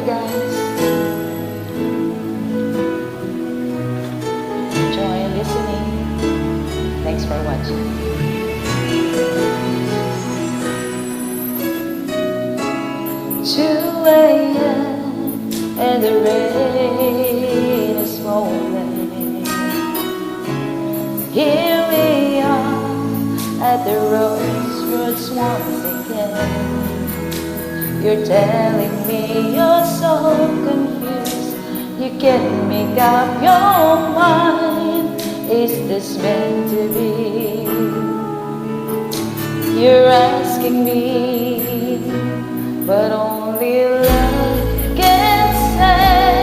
you guys. Enjoy listening. Thanks for watching. 2 a.m. and the rain is falling. Here we are at the crossroads once again. You're telling me you're so confused. You can't make up your mind. Is this meant to be? You're asking me, but only love can say.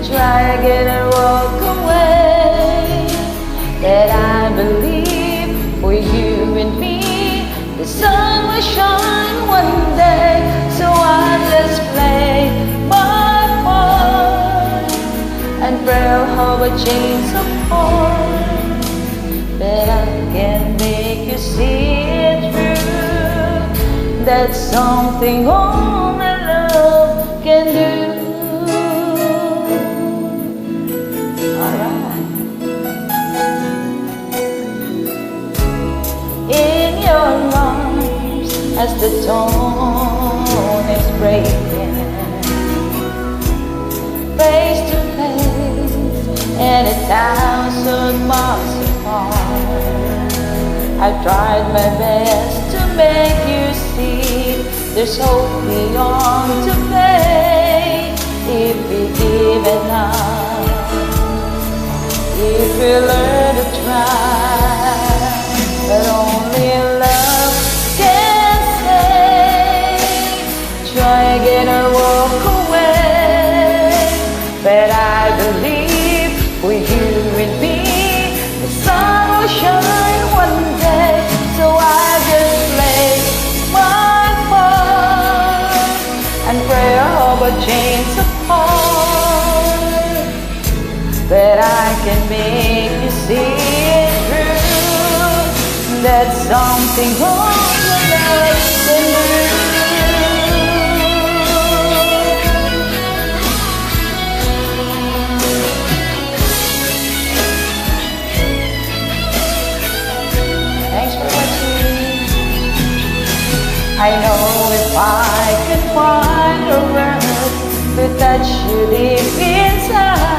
Try again and walk away. That I believe for you and me, the sun will shine one day. So I just play my part and pray I'll have a change of heart, that I can make you see it through. That's something only love can do. Alright. In your arms as the dawn is breaking, face to face and 1,000 miles apart. I've tried my best to make you see there's hope beyond to pay. If we give enough, if we learn to try, but only love can say. Try again or walk away. But I believe for you and me, the sun will shine one day. So I just play my part and pray I hope a change of heart, that I can make you see it through. That's something only love can do. I know if I can find a word to touch you deep inside,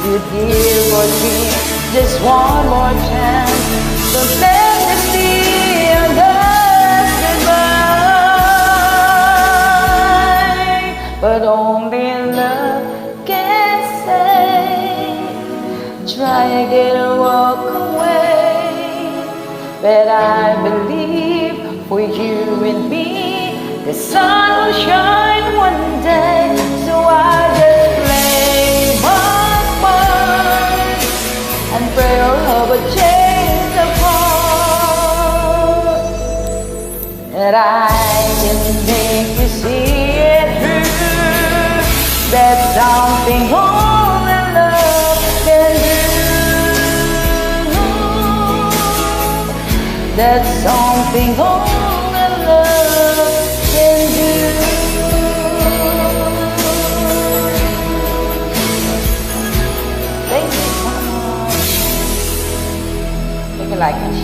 you'd give or give just one more chance. So let me see us goodbye. But only love can say. Try again or walk away. But I believe for you and me, the sun will shine one day. So I just play my part and pray I'll have a change of heart, that I can make you see it through. That's something only love can do. That's something only love can do. Thank you so much. Take a like.